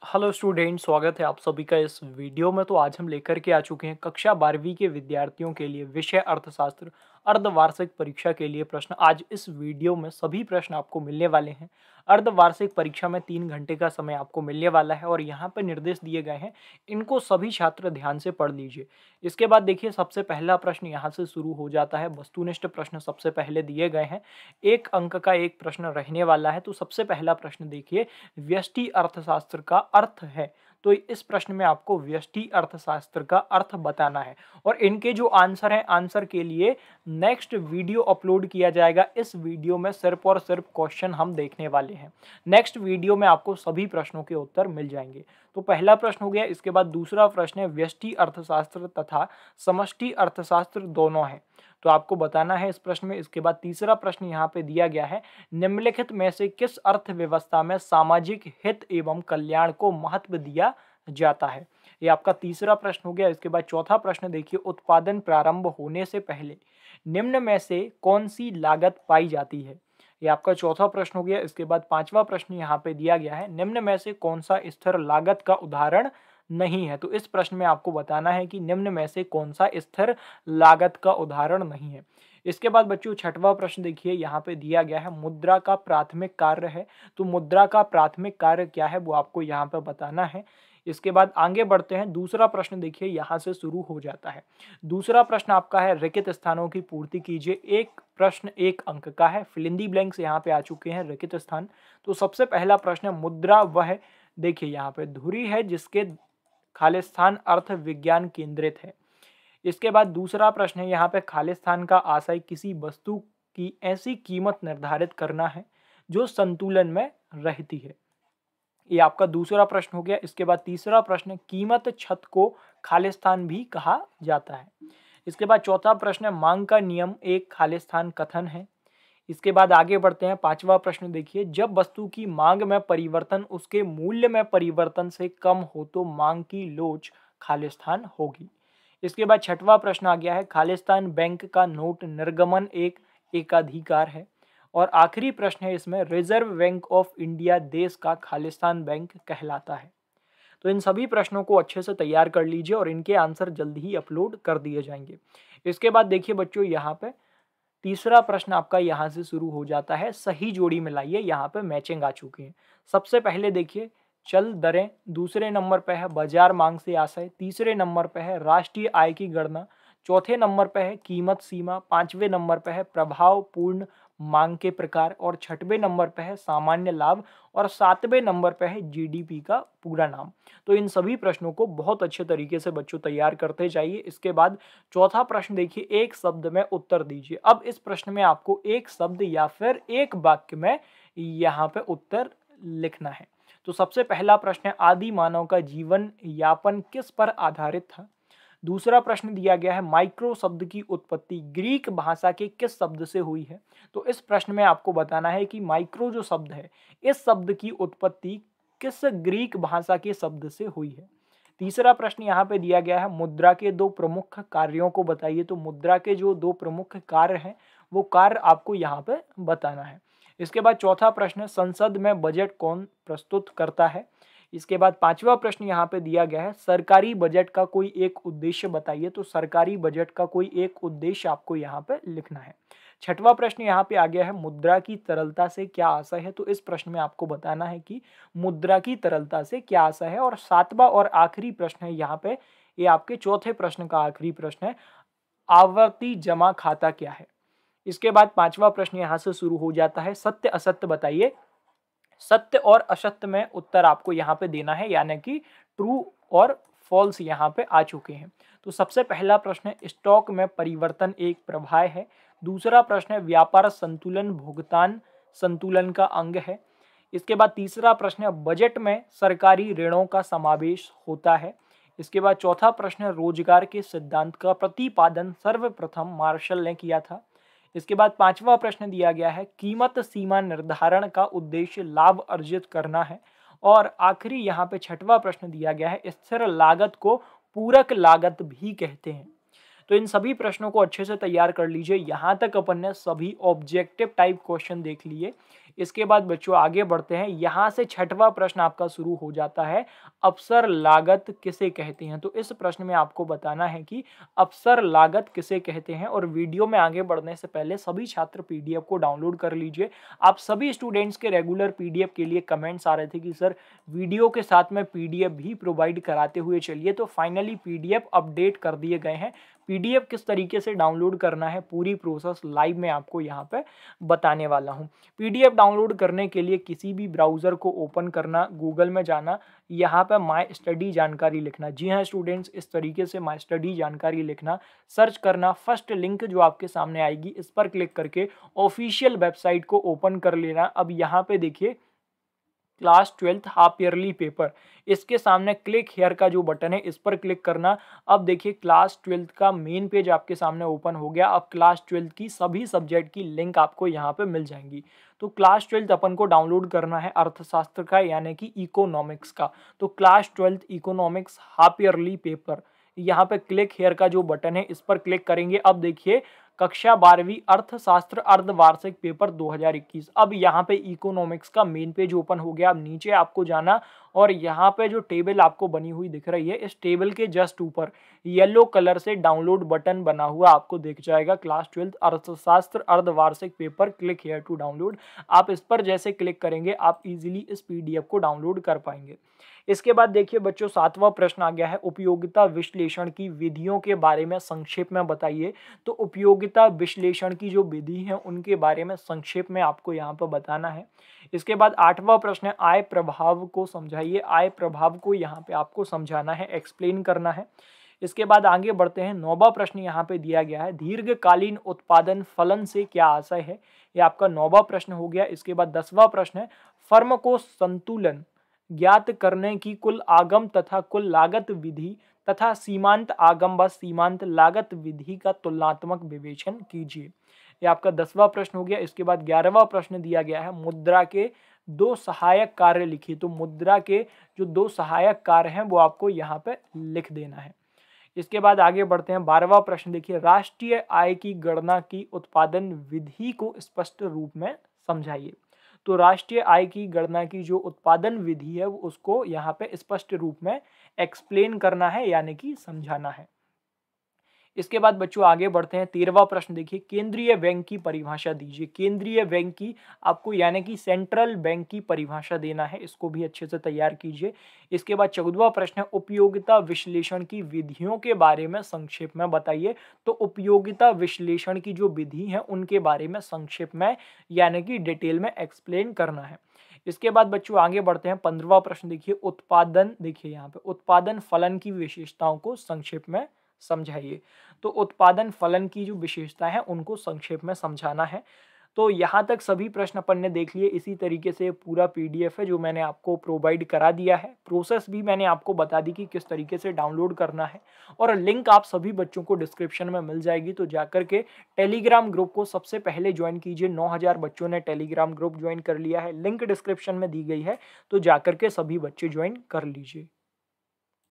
Hello student, स्वागत है आप सभी का इस वीडियो में। तो आज हम लेकर के आ चुके हैं कक्षा 12वीं के विद्यार्थियों के लिए विषय अर्थशास्त्र अर्धवार्षिक परीक्षा के लिए प्रश्न। आज इस वीडियो में सभी प्रश्न आपको मिलने वाले हैं। अर्धवार्षिक परीक्षा में 3 घंटे का समय आपको मिलने वाला है और यहाँ पर निर्देश दिए गए हैं, इनको सभी छात्र ध्यान से पढ़ लीजिए। इसके बाद देखिए, सबसे पहला प्रश्न यहाँ से शुरू हो जाता है। वस्तुनिष्ठ प्रश्न सबसे पहले दिए गए हैं, 1 अंक का एक प्रश्न रहने वाला है। तो सबसे पहला प्रश्न देखिए, व्यष्टि अर्थशास्त्र का अर्थ है। तो इस प्रश्न में आपको व्यष्टि अर्थशास्त्र का अर्थ बताना है और इनके जो आंसर हैं, आंसर के लिए नेक्स्ट वीडियो अपलोड किया जाएगा। इस वीडियो में सिर्फ और सिर्फ क्वेश्चन हम देखने वाले हैं। नेक्स्ट वीडियो में आपको सभी प्रश्नों के उत्तर मिल जाएंगे। तो पहला प्रश्न हो गया। इसके बाद दूसरा प्रश्न है, व्यष्टि अर्थशास्त्र तथा समष्टि अर्थशास्त्र दोनों है, तो आपको बताना है इस प्रश्न में। इसके बाद तीसरा प्रश्न यहाँ पे दिया गया है, निम्नलिखित में से किस अर्थव्यवस्था में सामाजिक हित एवं कल्याण को महत्व दिया जाता है। ये आपका तीसरा प्रश्न हो गया। इसके बाद चौथा प्रश्न देखिए, उत्पादन प्रारंभ होने से पहले निम्न में से कौन सी लागत पाई जाती है। ये आपका चौथा प्रश्न हो गया। इसके बाद पांचवा प्रश्न यहाँ पे दिया गया है, निम्न में से कौन सा स्थिर लागत का उदाहरण नहीं है। तो इस प्रश्न में आपको बताना है कि निम्न में से कौन सा स्थिर लागत का उदाहरण नहीं है। इसके बाद बच्चों छठवां प्रश्न देखिए, यहाँ पे दिया गया है, मुद्रा का प्राथमिक कार्य है। तो मुद्रा का प्राथमिक कार्य क्या है वो आपको यहाँ पे बताना है। इसके बाद आगे बढ़ते हैं। दूसरा प्रश्न देखिए, यहाँ से शुरू हो जाता है। दूसरा प्रश्न आपका है, रिक्त स्थानों की पूर्ति कीजिए। एक प्रश्न 1 अंक का है। फिल इन दी ब्लैंक्स यहाँ पे आ चुके हैं, रिक्त स्थान। तो सबसे पहला प्रश्न है, मुद्रा वह देखिए यहाँ पे धुरी है जिसके खालिस्तान अर्थ विज्ञान केंद्रित है। इसके बाद दूसरा प्रश्न है, यहाँ पे खालिस्तान का आशय किसी वस्तु की ऐसी कीमत निर्धारित करना है जो संतुलन में रहती है। ये आपका दूसरा प्रश्न हो गया। इसके बाद तीसरा प्रश्न, कीमत छत को खालिस्तान भी कहा जाता है। इसके बाद चौथा प्रश्न है, मांग का नियम एक खालिस्तान कथन है। इसके बाद आगे बढ़ते हैं। पांचवा प्रश्न देखिए, जब वस्तु की मांग में परिवर्तन उसके मूल्य में परिवर्तन से कम हो तो मांग की लोच खालिस्तान होगी। इसके बाद छठवां प्रश्न आ गया है, खालिस्तान बैंक का नोट निर्गमन एक एकाधिकार है। और आखिरी प्रश्न है इसमें, रिजर्व बैंक ऑफ इंडिया देश का खालिस्तान बैंक कहलाता है। तो इन सभी प्रश्नों को अच्छे से तैयार कर लीजिए और इनके आंसर जल्दी ही अपलोड कर दिए जाएंगे। इसके बाद देखिए बच्चों, यहाँ पे तीसरा प्रश्न आपका यहाँ से शुरू हो जाता है, सही जोड़ी मिलाइए। यहाँ पे मैचिंग आ चुकी है। सबसे पहले देखिए, चल दरें। दूसरे नंबर पे है बाजार मांग से आशय। तीसरे नंबर पे है राष्ट्रीय आय की गणना। चौथे नंबर पे है कीमत सीमा। पांचवें नंबर पे है प्रभावपूर्ण मांग के प्रकार। और छठवें नंबर पे है सामान्य लाभ। और सातवें नंबर पे है जीडीपी का पूरा नाम। तो इन सभी प्रश्नों को बहुत अच्छे तरीके से बच्चों तैयार करते जाइए। इसके बाद चौथा प्रश्न देखिए, एक शब्द में उत्तर दीजिए। अब इस प्रश्न में आपको एक शब्द या फिर एक वाक्य में यहाँ पे उत्तर लिखना है। तो सबसे पहला प्रश्न है, आदि मानव का जीवन यापन किस पर आधारित था। दूसरा प्रश्न दिया गया है, माइक्रो शब्द की उत्पत्ति ग्रीक भाषा के किस शब्द से हुई है। तो इस प्रश्न में आपको बताना है कि माइक्रो जो शब्द है, इस शब्द की उत्पत्ति किस ग्रीक भाषा के शब्द से हुई है। तीसरा प्रश्न यहाँ पे दिया गया है, मुद्रा के 2 प्रमुख कार्यों को बताइए। तो मुद्रा के जो 2 प्रमुख कार्य हैं, वो कार्य आपको यहाँ पे बताना है। इसके बाद चौथा प्रश्न, संसद में बजट कौन प्रस्तुत करता है। इसके बाद पांचवा प्रश्न यहाँ पे दिया गया है, सरकारी बजट का कोई एक उद्देश्य बताइए। तो सरकारी बजट का कोई एक उद्देश्य आपको यहाँ पे लिखना है। छठवां प्रश्न यहाँ पे आ गया है, मुद्रा की तरलता से क्या आशय है। तो इस प्रश्न में आपको बताना है कि मुद्रा की तरलता से क्या आशय है। और सातवां और आखिरी प्रश्न है यहाँ पे, ये आपके चौथे प्रश्न का आखिरी प्रश्न है, आवर्ती जमा खाता क्या है। इसके बाद पांचवा प्रश्न यहाँ से शुरू हो जाता है, सत्य असत्य बताइए। सत्य और असत्य में उत्तर आपको यहाँ पे देना है, यानी कि ट्रू और फॉल्स यहाँ पे आ चुके हैं। तो सबसे पहला प्रश्न है, स्टॉक में परिवर्तन एक प्रवाह है। दूसरा प्रश्न है, व्यापार संतुलन भुगतान संतुलन का अंग है। इसके बाद तीसरा प्रश्न है, बजट में सरकारी ऋणों का समावेश होता है। इसके बाद चौथा प्रश्न है, रोजगार के सिद्धांत का प्रतिपादन सर्वप्रथम मार्शल ने किया था। इसके बाद पांचवा प्रश्न दिया गया है, कीमत सीमा निर्धारण का उद्देश्य लाभ अर्जित करना है। और आखिरी यहाँ पे छठवां प्रश्न दिया गया है, स्थिर लागत को पूरक लागत भी कहते हैं। तो इन सभी प्रश्नों को अच्छे से तैयार कर लीजिए। यहाँ तक अपन ने सभी ऑब्जेक्टिव टाइप क्वेश्चन देख लिए। इसके बाद बच्चों आगे बढ़ते हैं, यहाँ से छठवां प्रश्न आपका शुरू हो जाता है, अवसर लागत किसे कहते हैं। तो इस प्रश्न में आपको बताना है कि अवसर लागत किसे कहते हैं। और वीडियो में आगे बढ़ने से पहले सभी छात्र पीडीएफ को डाउनलोड कर लीजिए। आप सभी स्टूडेंट्स के रेगुलर पीडीएफ के लिए कमेंट्स आ रहे थे कि सर वीडियो के साथ में पीडीएफ भी प्रोवाइड कराते हुए चलिए, तो फाइनली पीडीएफ अपडेट कर दिए गए हैं। पीडीएफ किस तरीके से डाउनलोड करना है, पूरी प्रोसेस लाइव में आपको यहाँ पे बताने वाला हूँ। पीडीएफ डाउनलोड करने के लिए किसी भी ब्राउज़र को ओपन करना, गूगल में जाना, यहाँ पे माय स्टडी जानकारी लिखना। जी हाँ स्टूडेंट्स, इस तरीके से माय स्टडी जानकारी लिखना, सर्च करना, फर्स्ट लिंक जो आपके सामने आएगी इस पर क्लिक करके ऑफिशियल वेबसाइट को ओपन कर लेना। अब यहाँ पे देखिए class 12th half yearly paper, इसके सामने क्लिक हेयर का जो बटन है इस पर क्लिक करना। अब देखिए क्लास 12th का मेन पेज आपके सामने ओपन हो गया। अब क्लास 12th की सभी सब्जेक्ट की लिंक आपको यहाँ पे मिल जाएंगी। तो क्लास 12th अपन को डाउनलोड करना है अर्थशास्त्र का, यानी कि इकोनॉमिक्स का। तो class 12th economics half yearly paper, यहाँ पे क्लिक हेयर का जो बटन है इस पर क्लिक करेंगे। अब देखिए कक्षा 12वीं अर्थशास्त्र अर्धवार्षिक पेपर 2021। अब यहाँ पे इकोनॉमिक्स का मेन पेज ओपन हो गया। अब नीचे आपको जाना और यहाँ पे जो टेबल आपको बनी हुई दिख रही है, इस टेबल के जस्ट ऊपर येलो कलर से डाउनलोड बटन बना हुआ आपको दिख जाएगा, क्लास 12th अर्थशास्त्र अर्धवार्षिक पेपर, क्लिक हियर टू डाउनलोड। आप इस पर जैसे क्लिक करेंगे आप इजीली इस पीडीएफ को डाउनलोड कर पाएंगे। इसके बाद देखिए बच्चों सातवां प्रश्न आ गया है, उपयोगिता विश्लेषण की विधियों के बारे में संक्षेप में बताइए। तो उपयोगिता विश्लेषण की जो विधि है उनके बारे में संक्षेप में आपको यहाँ पर बताना है। इसके बाद आठवां प्रश्न है, आय प्रभाव को समझाइए। आय प्रभाव को यहाँ पे आपको समझाना है, एक्सप्लेन करना है। इसके बाद आगे बढ़ते हैं, नौवां प्रश्न यहाँ पे दिया गया है, दीर्घकालीन उत्पादन फलन से क्या आशय है। ये आपका नौवां प्रश्न हो गया। इसके बाद 10वां प्रश्न है, फर्म को संतुलन ज्ञात करने की कुल आगम तथा कुल लागत विधि तथा सीमांत आगम व सीमांत लागत विधि का तुलनात्मक विवेचन कीजिए। ये आपका 10वां प्रश्न हो गया। इसके बाद 11वां प्रश्न दिया गया है, मुद्रा के दो सहायक कार्य लिखिए। तो मुद्रा के जो दो सहायक कार्य हैं वो आपको यहाँ पे लिख देना है। इसके बाद आगे बढ़ते हैं, 12वां प्रश्न देखिए, राष्ट्रीय आय की गणना की उत्पादन विधि को स्पष्ट रूप में समझाइए। तो राष्ट्रीय आय की गणना की जो उत्पादन विधि है वो उसको यहाँ पे स्पष्ट रूप में एक्सप्लेन करना है, यानी कि समझाना है। इसके बाद बच्चों आगे बढ़ते हैं, 13वां प्रश्न देखिए, केंद्रीय बैंक की परिभाषा दीजिए। केंद्रीय बैंक की आपको यानी कि सेंट्रल बैंक की परिभाषा देना है, इसको भी अच्छे से तैयार कीजिए। इसके बाद 14वां प्रश्न है, उपयोगिता विश्लेषण की विधियों के बारे में संक्षेप में बताइए। तो उपयोगिता विश्लेषण की जो विधि है उनके बारे में संक्षेप में यानी कि डिटेल में एक्सप्लेन करना है। इसके बाद बच्चों आगे बढ़ते हैं, 15वां प्रश्न देखिए, उत्पादन, देखिए यहाँ पे उत्पादन फलन की विशेषताओं को संक्षेप में समझाइए। तो उत्पादन फलन की जो विशेषता है उनको संक्षेप में समझाना है। तो यहाँ तक सभी प्रश्न अपन ने देख लिए। इसी तरीके से पूरा पीडीएफ है जो मैंने आपको प्रोवाइड करा दिया है। प्रोसेस भी मैंने आपको बता दी कि किस तरीके से डाउनलोड करना है, और लिंक आप सभी बच्चों को डिस्क्रिप्शन में मिल जाएगी। तो जाकर के टेलीग्राम ग्रुप को सबसे पहले ज्वाइन कीजिए। 9000 बच्चों ने टेलीग्राम ग्रुप ज्वाइन कर लिया है, लिंक डिस्क्रिप्शन में दी गई है, तो जाकर के सभी बच्चे ज्वाइन कर लीजिए।